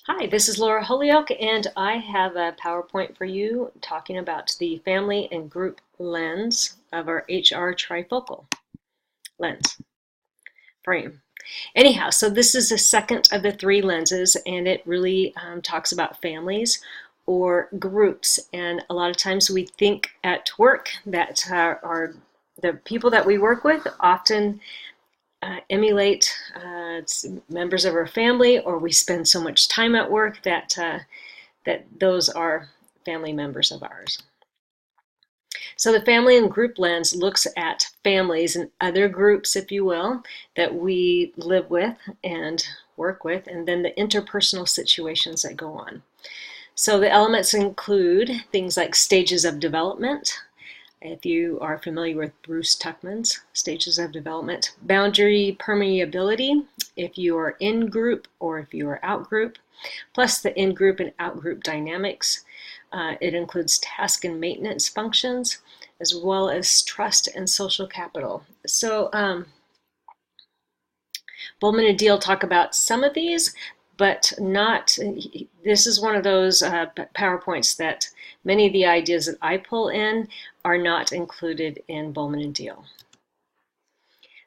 Hi, this is Laura Holyoke, and I have a PowerPoint for you talking about the family and group lens of our HR trifocal lens frame. Anyhow, so this is the second of the three lenses, and it really talks about families or groups. And a lot of times we think at work that are the people that we work with often emulate members of our family, or we spend so much time at work that those are family members of ours. So the family and group lens looks at families and other groups, if you will, that we live with and work with, and then the interpersonal situations that go on. So the elements include things like stages of development. If you are familiar with Bruce Tuckman's stages of development, boundary permeability, if you are in group or if you are out group, plus the in group and out group dynamics. It includes task and maintenance functions, as well as trust and social capital. So Bowman and Deal talk about some of these, but not, this is one of those PowerPoints that many of the ideas that I pull in are not included in Bowman and Deal.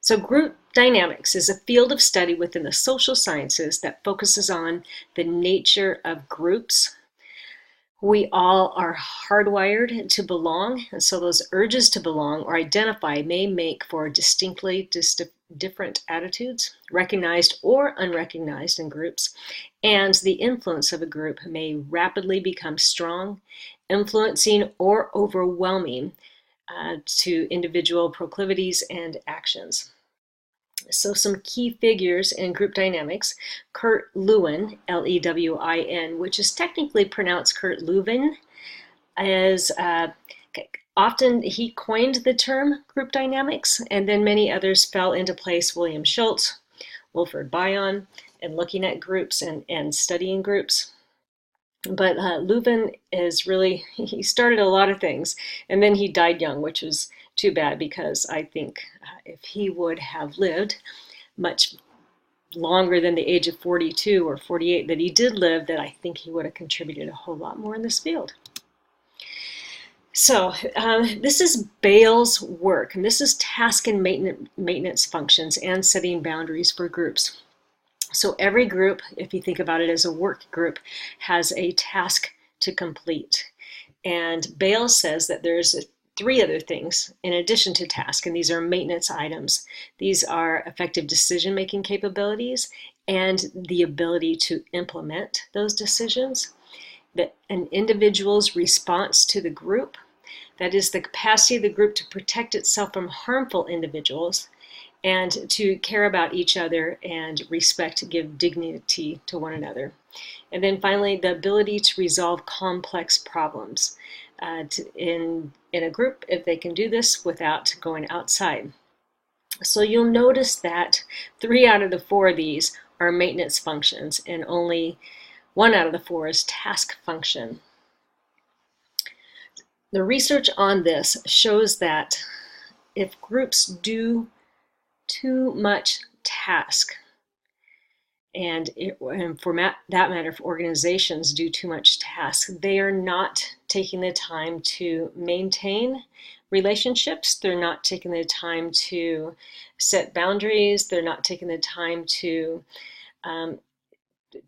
So group dynamics is a field of study within the social sciences that focuses on the nature of groups. We all are hardwired to belong, and so those urges to belong or identify may make for distinctly different attitudes, recognized or unrecognized in groups, and the influence of a group may rapidly become strong, influencing or overwhelming to individual proclivities and actions. So some key figures in group dynamics: Kurt Lewin, Lewin, which is technically pronounced Kurt Leuven, is often he coined the term group dynamics, and then many others fell into place: William Schultz, Wilfred Bion, and looking at groups and studying groups. But Leuven is really, he started a lot of things, and then he died young, which was too bad, because I think if he would have lived much longer than the age of 42 or 48 that he did live, that I think he would have contributed a whole lot more in this field. So this is Bale's work, and this is task and maintenance functions and setting boundaries for groups. So every group, if you think about it as a work group, has a task to complete. And Bale says that there's three other things in addition to task, and these are maintenance items. These are effective decision-making capabilities and the ability to implement those decisions, that an individual's response to the group, that is the capacity of the group to protect itself from harmful individuals, and to care about each other and respect, give dignity to one another. And then finally, the ability to resolve complex problems in a group, if they can do this without going outside. So you'll notice that 3 out of the 4 of these are maintenance functions, and only 1 out of the 4 is task function. The research on this shows that if groups do too much task, and for that matter, if organizations do too much task, they are not taking the time to maintain relationships. They're not taking the time to set boundaries. They're not taking the time to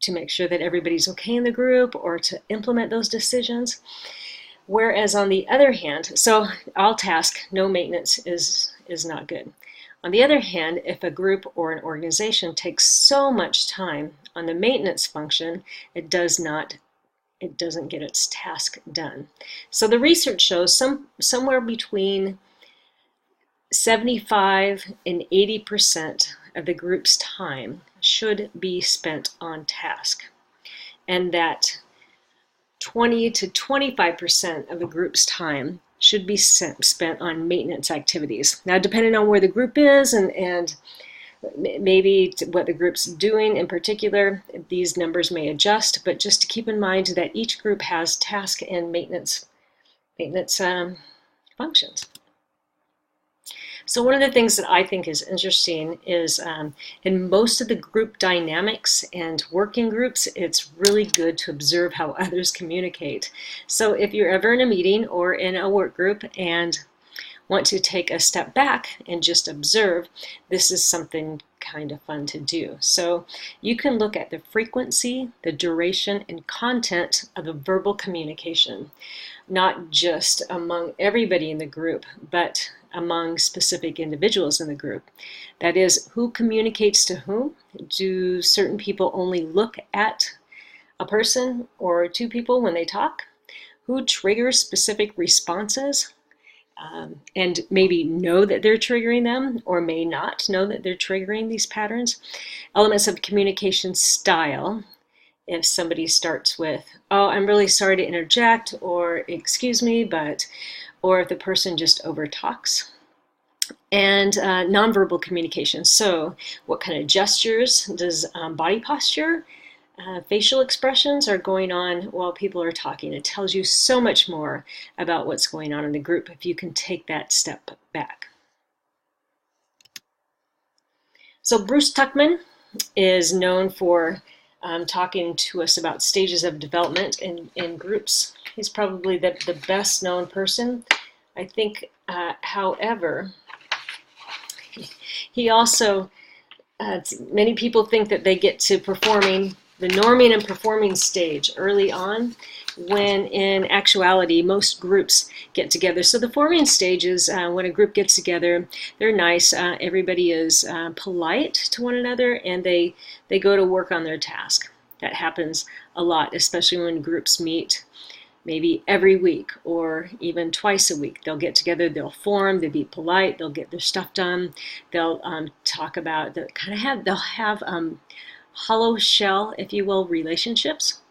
make sure that everybody's okay in the group, or to implement those decisions. Whereas on the other hand, so all task, no maintenance is not good. On the other hand, if a group or an organization takes so much time on the maintenance function, it doesn't get its task done. So the research shows somewhere between 75 and 80% of the group's time should be spent on task, and that 20 to 25% of the group's time should be spent on maintenance activities. Now, depending on where the group is and maybe what the group's doing in particular, these numbers may adjust, but just to keep in mind that each group has task and maintenance functions. So one of the things that I think is interesting is in most of the group dynamics and working groups, it's really good to observe how others communicate. So if you're ever in a meeting or in a work group and want to take a step back and just observe, this is something kind of fun to do. So you can look at the frequency, the duration, and content of a verbal communication, not just among everybody in the group, but among specific individuals in the group. That is, who communicates to whom? Do certain people only look at a person or two people when they talk? Who triggers specific responses? And maybe know that they're triggering them or may not know that they're triggering these patterns. Elements of communication style. If somebody starts with, oh, I'm really sorry to interject, or excuse me, but, or if the person just overtalks. And nonverbal communication. So what kind of gestures does body posture, facial expressions are going on while people are talking? It tells you so much more about what's going on in the group if you can take that step back. So Bruce Tuckman is known for talking to us about stages of development in groups. He's probably the best known person. I think, however, he also, many people think that they get to performing the norming and performing stage early on, when in actuality most groups get together. So the forming stage is when a group gets together, they're nice, everybody is polite to one another, and they go to work on their task. That happens a lot, especially when groups meet maybe every week or even twice a week. They'll get together, they'll form, they'll be polite, they'll get their stuff done, they'll talk about, they'll have hollow shell, if you will, relationships.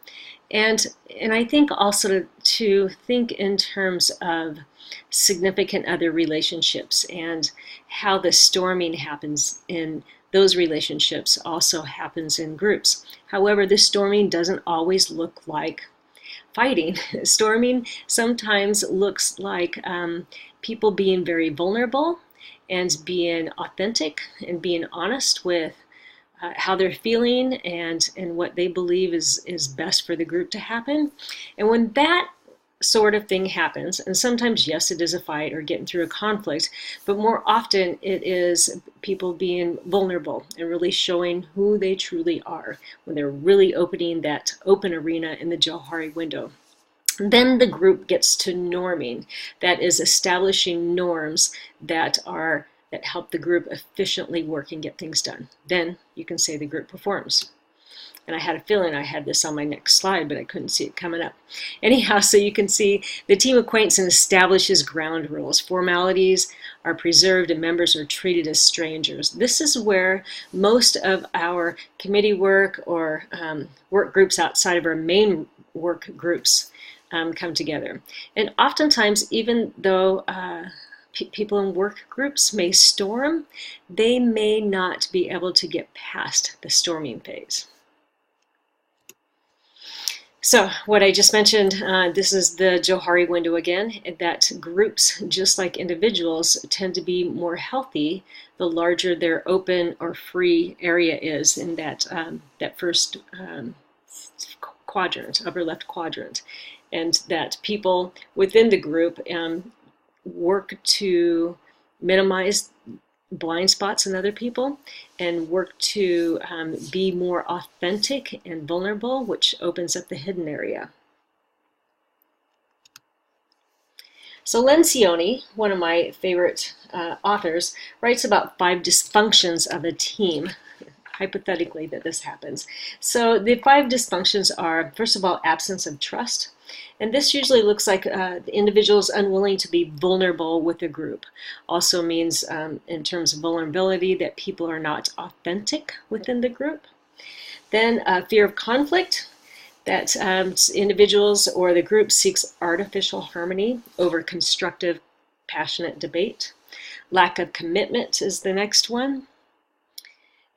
And I think also to think in terms of significant other relationships and how the storming happens in those relationships also happens in groups. However, the storming doesn't always look like fighting. Storming sometimes looks like people being very vulnerable and being authentic and being honest with how they're feeling and what they believe is best for the group to happen. And when that sort of thing happens, and sometimes, yes, it is a fight or getting through a conflict, but more often it is people being vulnerable and really showing who they truly are when they're really opening that open arena in the Johari window. Then the group gets to norming. That is establishing norms that help the group efficiently work and get things done. Then you can say the group performs. And I had a feeling I had this on my next slide, but I couldn't see it coming up. Anyhow, so you can see the team acquaints and establishes ground rules. Formalities are preserved and members are treated as strangers. This is where most of our committee work or work groups outside of our main work groups come together. And oftentimes, even though people in work groups may storm, they may not be able to get past the storming phase. So what I just mentioned, this is the Johari window again, that groups, just like individuals, tend to be more healthy the larger their open or free area is in that, that first quadrant, upper left quadrant, and that people within the group work to minimize blind spots in other people and work to be more authentic and vulnerable, which opens up the hidden area. So Lencioni, one of my favorite authors, writes about 5 dysfunctions of a team, hypothetically that this happens. So the 5 dysfunctions are, first of all, absence of trust. And this usually looks like the individual is unwilling to be vulnerable with a group. Also means, in terms of vulnerability, that people are not authentic within the group. Then fear of conflict, that individuals or the group seeks artificial harmony over constructive, passionate debate. Lack of commitment is the next one.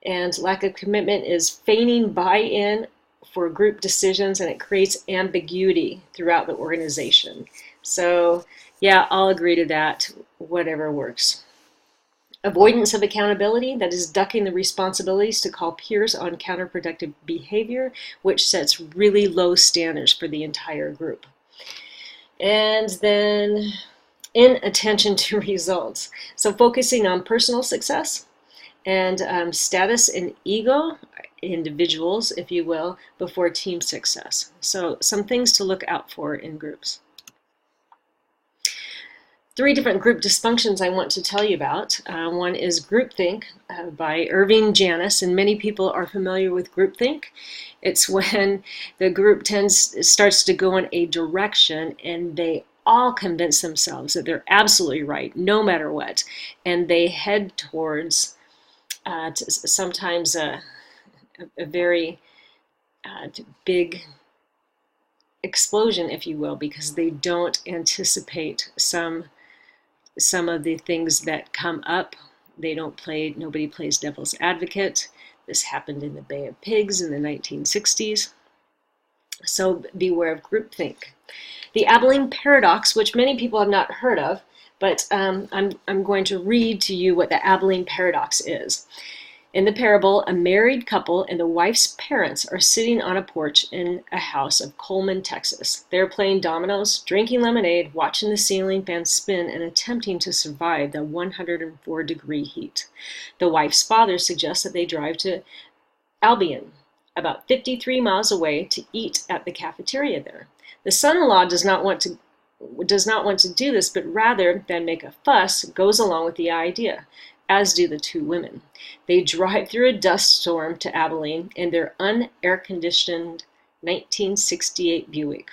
And lack of commitment is feigning buy-in for group decisions, and it creates ambiguity throughout the organization. So yeah, I'll agree to that, whatever works. Avoidance of accountability, that is ducking the responsibilities to call peers on counterproductive behavior, which sets really low standards for the entire group. And then inattention to results. So focusing on personal success and status and ego, individuals, if you will, before team success. So some things to look out for in groups. 3 different group dysfunctions I want to tell you about. One is groupthink by Irving Janis, and many people are familiar with groupthink. It's when the group starts to go in a direction and they all convince themselves that they're absolutely right, no matter what, and they head towards sometimes a very big explosion, if you will, because they don't anticipate some of the things that come up. Nobody plays devil's advocate. This happened in the Bay of Pigs in the 1960s. So beware of groupthink. The AOLL paradox, which many people have not heard of, but I'm going to read to you what the AOLL paradox is. In the parable, a married couple and the wife's parents are sitting on a porch in a house of Coleman, Texas. They're playing dominoes, drinking lemonade, watching the ceiling fan spin, and attempting to survive the 104-degree heat. The wife's father suggests that they drive to Albion, about 53 miles away, to eat at the cafeteria there. The son-in-law does not want to do this, but rather than make a fuss, goes along with the idea, as do the 2 women. They drive through a dust storm to Abilene in their un-air-conditioned 1968 Buick.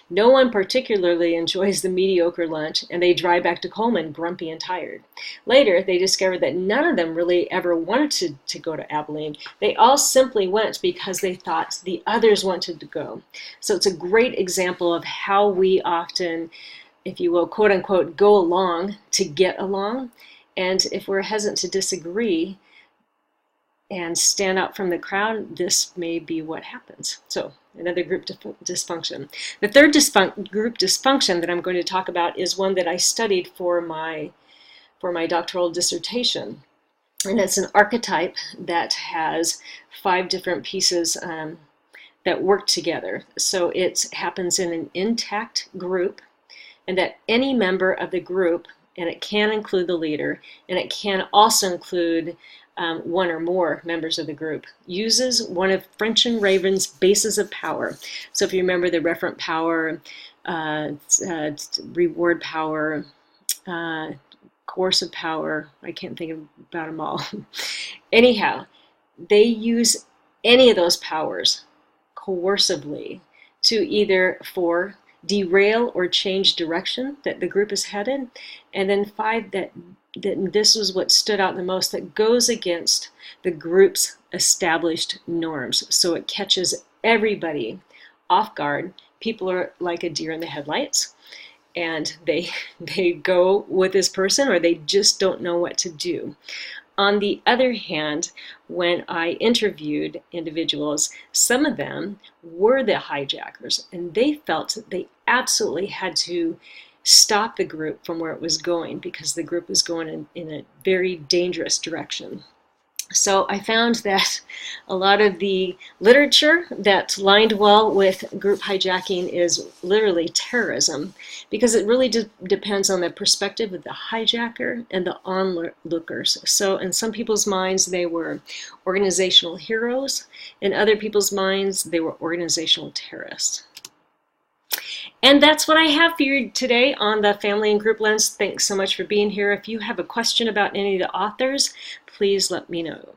No one particularly enjoys the mediocre lunch, and they drive back to Coleman grumpy and tired. Later, they discover that none of them really ever wanted to go to Abilene. They all simply went because they thought the others wanted to go. So it's a great example of how we often, if you will, quote unquote, go along to get along. And if we're hesitant to disagree and stand out from the crowd, this may be what happens. So another group dysfunction. The third group dysfunction that I'm going to talk about is one that I studied for my doctoral dissertation. And it's an archetype that has 5 different pieces that work together. So it happens in an intact group, and that any member of the group, and it can include the leader, and it can also include 1 or more members of the group, uses one of French and Raven's bases of power. So if you remember the referent power, reward power, coercive power, I can't think about them all. Anyhow, they use any of those powers coercively to either derail or change direction that the group is headed, and then 5, that this was what stood out the most, that goes against the group's established norms. So it catches everybody off guard. People are like a deer in the headlights, and they go with this person, or they just don't know what to do. On the other hand, when I interviewed individuals, some of them were the hijackers, and they felt that they absolutely had to stop the group from where it was going, because the group was going in a very dangerous direction. So I found that a lot of the literature that lined well with group hijacking is literally terrorism, because it really depends on the perspective of the hijacker and the onlookers. So in some people's minds, they were organizational heroes. In other people's minds, they were organizational terrorists. And that's what I have for you today on the Family and Group Lens. Thanks so much for being here. If you have a question about any of the authors, please let me know.